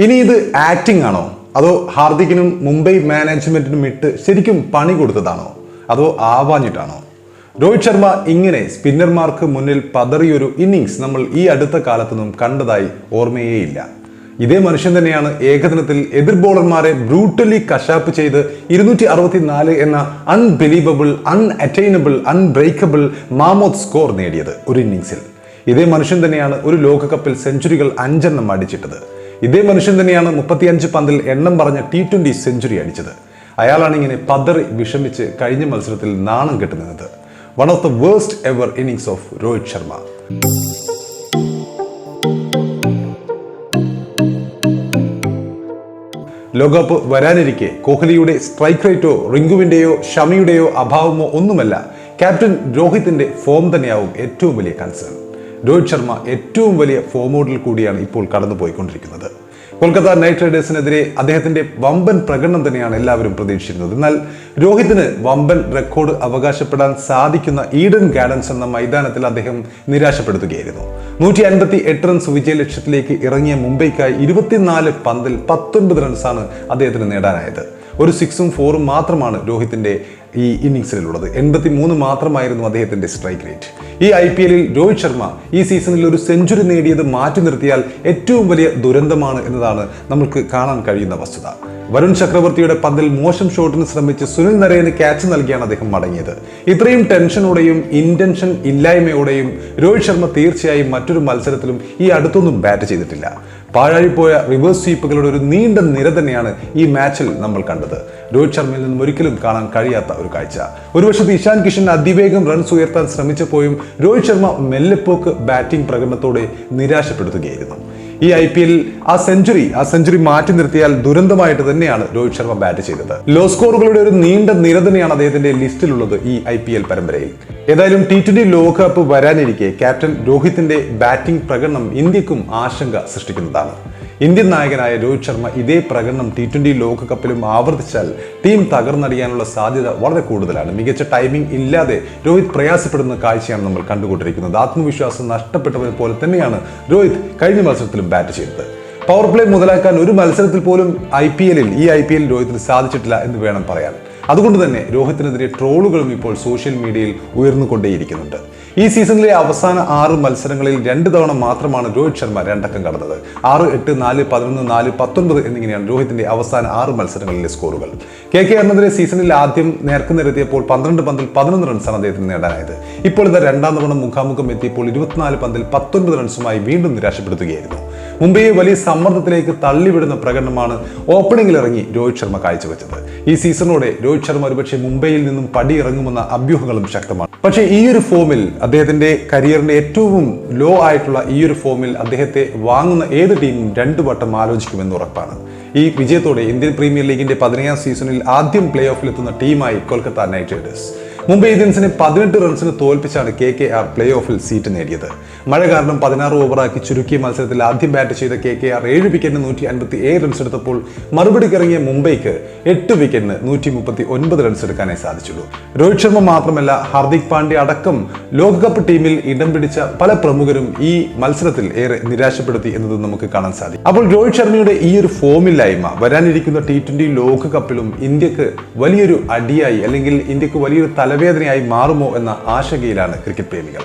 ഇനി ഇത് ആക്ടിംഗ് ആണോ, അതോ ഹാർദിക്കിനും മുംബൈ മാനേജ്മെന്റിനും ഇട്ട് ശരിക്കും പണി കൊടുത്തതാണോ, അതോ ആവാഞ്ഞിട്ടാണോ? രോഹിത് ശർമ്മ ഇങ്ങനെ സ്പിന്നർമാർക്ക് മുന്നിൽ പതറിയൊരു ഇന്നിങ്സ് നമ്മൾ ഈ അടുത്ത കാലത്തൊന്നും കണ്ടതായി ഓർമ്മയേയില്ല. ഇതേ മനുഷ്യൻ തന്നെയാണ് ഏകദിനത്തിൽ എതിർ ബോളർമാരെ ബ്രൂട്ടലി കശാപ്പ് ചെയ്ത് 264 എന്ന unbelievable, unattainable, unbreakable mammoth score നേടിയത് ഒരു ഇന്നിങ്സിൽ. ഇതേ മനുഷ്യൻ തന്നെയാണ് ഒരു ലോകകപ്പിൽ സെഞ്ചുറികൾ 5 അടിച്ചിട്ടത്. ഇതേ മനുഷ്യൻ തന്നെയാണ് 35 പന്തിൽ എണ്ണം പറഞ്ഞ T20 സെഞ്ചുറി അടിച്ചത്. അയാളാണ് ഇങ്ങനെ പതറി വിഷമിച്ച് കഴിഞ്ഞ മത്സരത്തിൽ നാണം കെട്ടു നിന്നത്. One of the worst ever innings of Rohit Sharma. ലോകകപ്പ് വരാനിരിക്കെ കോഹ്ലിയുടെ സ്ട്രൈക്ക് റേറ്റോ റിങ്കുവിന്റെയോ ഷമിയുടെയോ അഭാവമോ ഒന്നുമല്ല, ക്യാപ്റ്റൻ രോഹിത്തിന്റെ ഫോം തന്നെയാവും ഏറ്റവും വലിയ കൺസേൺ. രോഹിത് ശർമ്മ ഏറ്റവും വലിയ ഫോമോഡിൽ കൂടിയാണ് ഇപ്പോൾ കടന്നുപോയിക്കൊണ്ടിരിക്കുന്നത്. കൊൽക്കത്ത നൈറ്റ് റൈഡേഴ്സിനെതിരെ അദ്ദേഹത്തിന്റെ വമ്പൻ പ്രകടനം തന്നെയാണ് എല്ലാവരും പ്രതീക്ഷിച്ചിരുന്നത്. എന്നാൽ രോഹിത്തിന് വമ്പൻ റെക്കോർഡ് അവകാശപ്പെടാൻ സാധിക്കുന്ന ഈഡൻ ഗാർഡൻസ് എന്ന മൈതാനത്തിൽ അദ്ദേഹം നിരാശപ്പെടുത്തുകയായിരുന്നു. 158 റൺസ് വിജയലക്ഷ്യത്തിലേക്ക് ഇറങ്ങിയ മുംബൈക്കായി 24 പന്തിൽ 19 റൺസാണ് അദ്ദേഹത്തിന് നേടാനായത്. ഒരു 6ഉം 4ഉം മാത്രമാണ് രോഹിത്തിന്റെ ഈ ഇന്നിങ്സിലുള്ളത്. 83 മാത്രമായിരുന്നു അദ്ദേഹത്തിന്റെ സ്ട്രൈക്ക് റേറ്റ്. ഈ IPL രോഹിത് ശർമ്മ ഈ സീസണിൽ ഒരു സെഞ്ചുറി നേടിയത് മാറ്റി നിർത്തിയാൽ ഏറ്റവും വലിയ ദുരന്തമാണ് എന്നതാണ് നമുക്ക് കാണാൻ കഴിയുന്ന വസ്തുത. വരുൺ ചക്രവർത്തിയുടെ പന്തിൽ മോശം ഷോട്ടിന് ശ്രമിച്ച് സുനിൽ നരേന് ക്യാച്ച് നൽകിയാണ് അദ്ദേഹം മടങ്ങിയത്. ഇത്രയും ടെൻഷനോടെയും ഇന്റൻഷൻ ഇല്ലായ്മയോടെയും രോഹിത് ശർമ്മ തീർച്ചയായും മറ്റൊരു മത്സരത്തിലും ഈ അടുത്തൊന്നും ബാറ്റ് ചെയ്തിട്ടില്ല. പാഴായിപ്പോയ റിവേഴ്സ് സ്വീപ്പുകളുടെ ഒരു നീണ്ട നിര തന്നെയാണ് ഈ മാച്ചിൽ നമ്മൾ കണ്ടത്. രോഹിത് ശർമ്മയിൽ നിന്നും ഒരിക്കലും കാണാൻ കഴിയാത്ത ഒരു കാഴ്ച. ഒരു വശത്ത് ഇഷാൻ കിഷൻ അതിവേഗം റൺസ് ഉയർത്താൻ ശ്രമിച്ചപ്പോഴും രോഹിത് ശർമ്മ മെല്ലെപ്പോക്ക് ബാറ്റിംഗ് പ്രകടനത്തോടെ നിരാശപ്പെടുത്തുകയായിരുന്നു. ഈ IPL ആ സെഞ്ചുറി മാറ്റി നിർത്തിയാൽ ദുരന്തമായിട്ട് തന്നെയാണ് രോഹിത് ശർമ്മ ബാറ്റ് ചെയ്തത്. ലോ സ്കോറുകളുടെ ഒരു നീണ്ട നിര തന്നെയാണ് അദ്ദേഹത്തിന്റെ ലിസ്റ്റിലുള്ളത് ഈ IPL പരമ്പരയിൽ. ഏതായാലും T20 ലോകകപ്പ് വരാനിരിക്കെ ക്യാപ്റ്റൻ രോഹിത്തിന്റെ ബാറ്റിംഗ് പ്രകടനം ഇന്ത്യക്കും ആശങ്ക സൃഷ്ടിക്കുന്നതാണ്. ഇന്ത്യൻ നായകനായ രോഹിത് ശർമ്മ ഇതേ പ്രകടനം T20 ലോകകപ്പിലും ആവർത്തിച്ചാൽ ടീം തകർന്നടിയാനുള്ള സാധ്യത വളരെ കൂടുതലാണ്. മികച്ച ടൈമിംഗ് ഇല്ലാതെ രോഹിത് പ്രയാസപ്പെടുന്ന കാഴ്ചയാണ് നമ്മൾ കണ്ടുകൊണ്ടിരിക്കുന്നത്. ആത്മവിശ്വാസം നഷ്ടപ്പെട്ടവരെ പോലെ തന്നെയാണ് രോഹിത് കഴിഞ്ഞ മത്സരത്തിലും ബാറ്റ് ചെയ്തത്. പവർ പ്ലേ മുതലാക്കാൻ ഒരു മത്സരത്തിൽ പോലും ഈ IPL രോഹിത്തിന് സാധിച്ചിട്ടില്ല എന്ന് വേണം പറയാൻ. അതുകൊണ്ട് തന്നെ രോഹിത്തിനെതിരെ ട്രോളുകളും ഇപ്പോൾ സോഷ്യൽ മീഡിയയിൽ ഉയർന്നുകൊണ്ടേയിരിക്കുന്നുണ്ട്. ഈ സീസണിലെ അവസാന 6 മത്സരങ്ങളിൽ 2 തവണ മാത്രമാണ് രോഹിത് ശർമ്മ 2 അക്കം കടന്നത്. 6, 8, 4, 11, 4, 19 എന്നിങ്ങനെയാണ് രോഹിത്തിന്റെ അവസാന 6 മത്സരങ്ങളിലെ സ്കോറുകൾ. KKRനെതിരെ സീസണിൽ ആദ്യം നേർക്കുനിരത്തിയപ്പോൾ 12 പന്തിൽ 11 റൺസാണ് അദ്ദേഹത്തിന് നേടാനായത്. ഇപ്പോൾ ഇതാ 2ാം തവണ മുഖാമുഖം എത്തിയപ്പോൾ 24 പന്തിൽ 19 റൺസുമായി വീണ്ടും നിരാശപ്പെടുത്തുകയായിരുന്നു. മുംബൈയെ വലിയ സമ്മർദ്ദത്തിലേക്ക് തള്ളിവിടുന്ന പ്രകടനമാണ് ഓപ്പണിംഗിൽ ഇറങ്ങി രോഹിത് ശർമ്മ കാഴ്ചവെച്ചത്. ഈ സീസണോടെ രോഹിത് ശർമ്മ ഒരുപക്ഷെ മുംബൈയിൽ നിന്നും പടിയിറങ്ങുമെന്ന അഭ്യൂഹങ്ങളും ശക്തമാണ്. പക്ഷേ ഈ ഒരു ഫോമിൽ, അദ്ദേഹത്തിന്റെ കരിയറിന്റെ ഏറ്റവും ലോ ആയിട്ടുള്ള ഈ ഒരു ഫോമിൽ അദ്ദേഹത്തെ വാങ്ങുന്ന ഏത് ടീമും 2 വട്ടം ആലോചിക്കുമെന്ന് ഉറപ്പാണ്. ഈ വിജയത്തോടെ ഇന്ത്യൻ പ്രീമിയർ ലീഗിന്റെ 15ാം സീസണിൽ ആദ്യം പ്ലേ ഓഫിലെത്തുന്ന ടീമായി കൊൽക്കത്ത നൈറ്റ് റൈഡേഴ്സ്. മുംബൈ ഇന്ത്യൻസിനെ 18 റൺസിന് തോൽപ്പിച്ചാണ് KKR പ്ലേ ഓഫിൽ സീറ്റ് നേടിയത്. മഴ കാരണം 16 ഓവറാക്കി ചുരുക്കിയ മത്സരത്തിൽ ആദ്യം ബാറ്റ് ചെയ്ത KKR 7 വിക്കറ്റിന് 157 റൺസ് എടുത്തപ്പോൾ മറുപടിക്കിറങ്ങിയ മുംബൈക്ക് 8 വിക്കറ്റിന് 139 റൺസ് എടുക്കാനേ സാധിച്ചുള്ളൂ. രോഹിത് ശർമ്മ മാത്രമല്ല, ഹാർദിക് പാണ്ഡ്യ അടക്കം ലോകകപ്പ് ടീമിൽ ഇടം പിടിച്ച പല പ്രമുഖരും ഈ മത്സരത്തിൽ ഏറെ നിരാശപ്പെടുത്തി എന്നതും നമുക്ക് കാണാൻ സാധിക്കും. അപ്പോൾ രോഹിത് ശർമ്മയുടെ ഈ ഒരു ഫോമില്ലായ്മ വരാനിരിക്കുന്ന T20 ലോകകപ്പിലും ഇന്ത്യക്ക് വലിയൊരു അടിയായി, അല്ലെങ്കിൽ ഇന്ത്യക്ക് വലിയൊരു തലവേദനയായി മാറുമോ എന്ന ആശങ്കയിലാണ് ക്രിക്കറ്റ് പ്രേമികൾ.